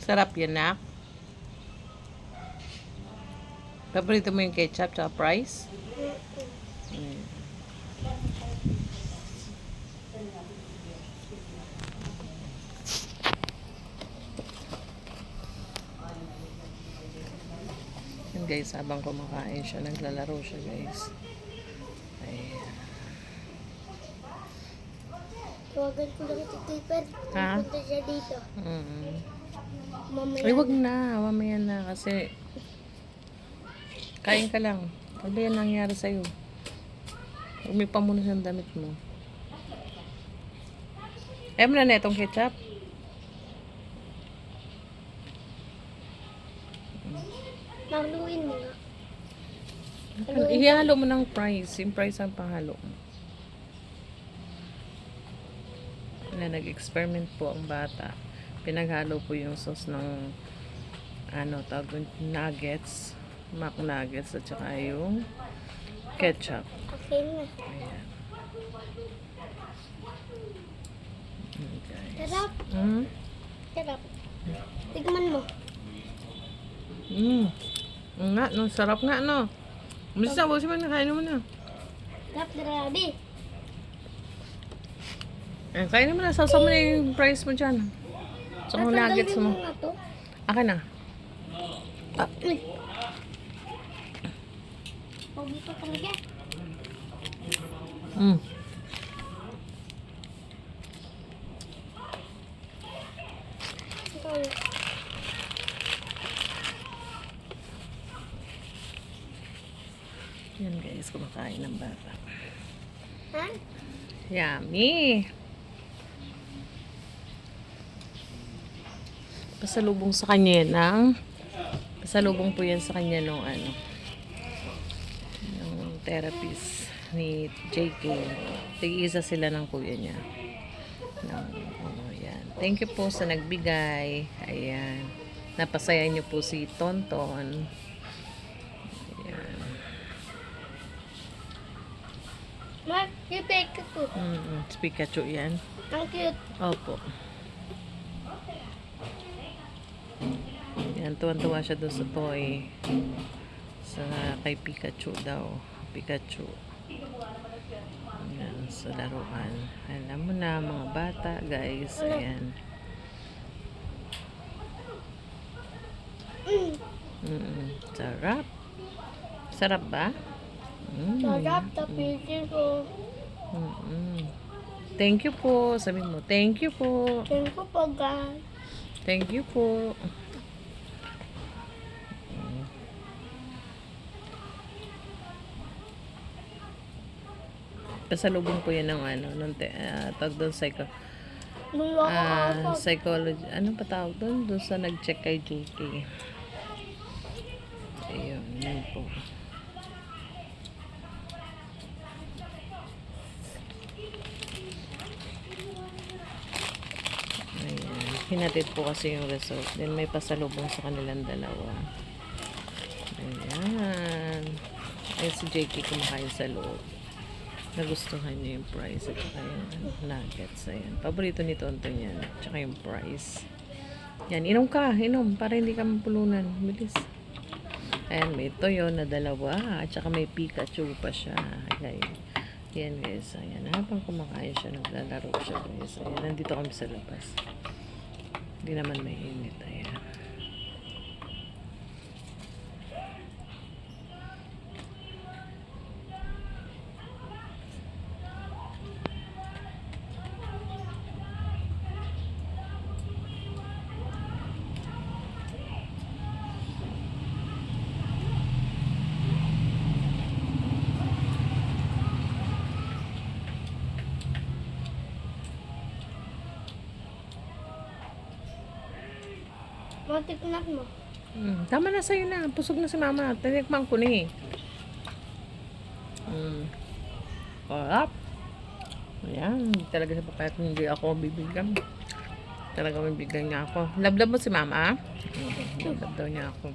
Sarap yan, nak. Paborito mo yung ketchup tsaka fries? Mm. Yan guys, habang kumakain siya, naglalaro siya guys. Ayan. Tawagan ko lang si Tipper. Ha? Punta siya dito. Mamaya. Ay, wag na. Mamaya na kasi kain ka lang. Ano ba yan nangyari sa'yo? Umipa muna ng damit mo. Ayaw mo na na itong ketchup? Magluin mo nga. Ihalo mo ng fries. Yung fries ang panghalo mo. Na nag-experiment po ang bata. Pinaghalo po yung sauce ng tawag nuggets, mac nuggets at saka yung ketchup. Okay na. Ayan. Guys. Sarap. Sarap. Tigman mo. Nga, no, sarap nga, no. Bilis na, busin mo na, kain mo na. Sarap, grabe. Ayan, kain mo na, sasaw mo na yung fries mo dyan. Tsaka yung nuggets mo. Nga to. Akin na. Uy. Pogi pa talaga. Ikaw. Yan guys, kumakain ng bata. Ha? Yummy! Pasalubong sa kanya pasalubong po yan sa kanya nung yung therapist ni JK. Tig-isa sila ng kuya niya. Yan. Thank you po sa nagbigay. Ayan. Napasaya niyo po si Tonton. Ayan. Mark, yung Pikachu. Si Pikachu yan. Ang cute. Opo. Yan, tuwan-tuwa siya doon sa toy. Kay Pikachu daw. Pikachu. Yan, sa laruan. Alam mo na, mga bata, guys. Ayan. Sarap. Sarap ba? Sarap, tapitin ko. Thank you po. Sabi mo, thank you po. Thank you po, guys. Thank you po. Pasalubong po yan ng tawag doon psychology. Ano pa tawag doon? Doon sa nag-check kay JK. Ayun, yun po. Ayan. Hinatid po kasi yung resort. Then may pasalubong sa kanilang dalawa. Ayan. Ayan si JK kumakain sa loob. Nagustuhan niya yung fries at saka yung nuggets. Ayan. Paborito ni Tonton yan. At saka yung fries. Yan. Inom ka. Inom. Para hindi ka mapulunan. Bilis. Ayan. May toyo na dalawa. At saka may Pikachu pa siya. Ayan. Yan guys. Ayan. Habang kumakain siya, naglalaro siya guys. Ayan. Nandito kami sa labas. Hindi naman may init. Ayan. Matiknak mo. Tama na sa'yo na. Pusog na si mama. Tinikman ko na eh. Sarap. Ayan. Talaga sa papayat hindi ako bibigyan. Talaga bibigyan niya ako. Lablab mo si mama? Lablab daw niya ako.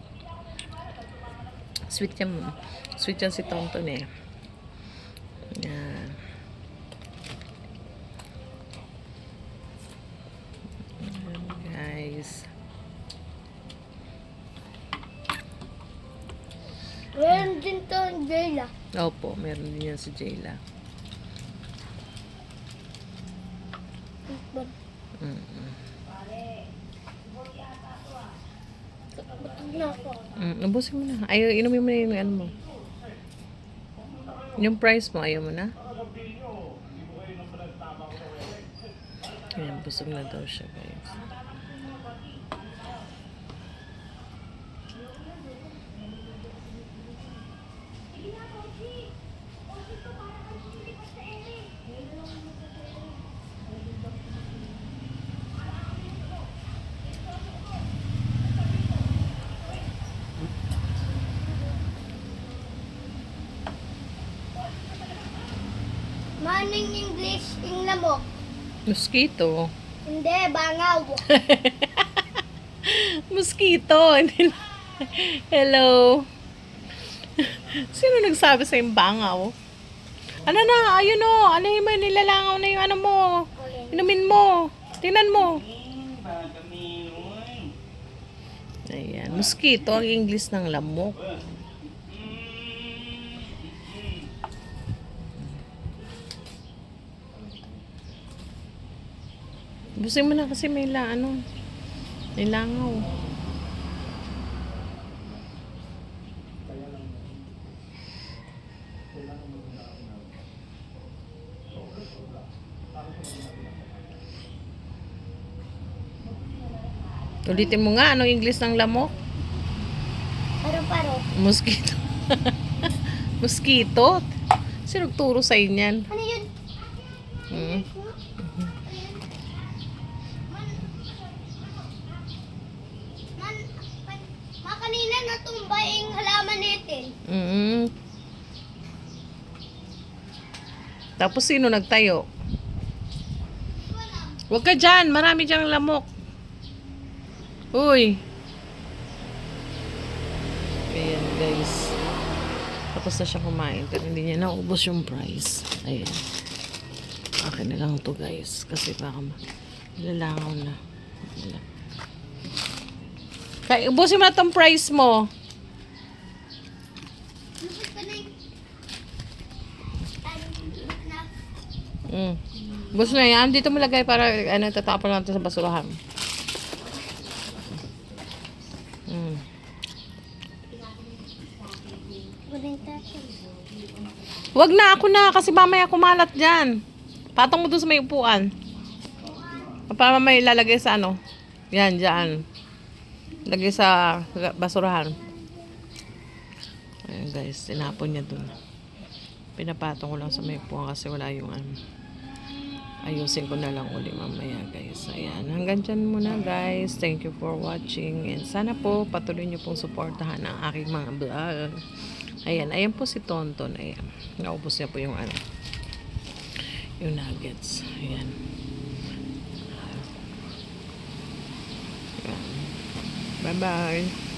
Sweet yan. Sweet yan si Tonton eh. Ayan. Ayan guys. dito, Jayla. Opo, meron din yan si Jayla. Mm-mm. Batog na ako. Ubusin mo na. Ayaw, inumin mo na yung ano mo. Yung price mo, ayaw mo na? Ayan, busog na daw siya, guys. Maning English, yung lamok. Mosquito. Hindi, bangaw. Mosquito. Hello. Sino nagsabi sa yung bangaw? Ano na, ayun o. Ano yung nilalangaw na yung ano mo. Inumin mo. Tingnan mo. Ayan. Mosquito, ang English ng lamok. Busin mo na kasi may may langaw. Ulitin mo nga, anong English ng lamok? Paro-paro. Mosquito. Mosquito? Sino nagturo sa inyan? Ano yun? Hmm. Kanina natumba yung halaman natin. Tapos sino nagtayo? Huwag ka dyan, marami dyang lamok. Uy. Ayan guys. Tapos na siya kumain pero hindi niya naubos yung price. Ayan. Akin na lang to guys. Kasi baka lalangaw na. Kaya ubusin mo na tong price mo. Bus na yan. Dito mo lagay para tatapon lang ito sa basurahan. Wag na, ako na kasi mamaya kumalat dyan. Patong mo doon sa may upuan. Para may lalagay sa ano. Yan, dyan. Lagay sa basurahan. Ayan guys, tinapon niya doon. Pinapatong ko lang sa may upuan kasi wala yung ayusin ko na lang uli mamaya guys. Ayan, hanggang dyan muna guys. Thank you for watching. And sana po patuloy nyo pong suportahan ang aking mga vlog. Ayan, ayan po si Tonton. Ayan, naubos niya po yung yung nuggets. Ayan. Bye bye.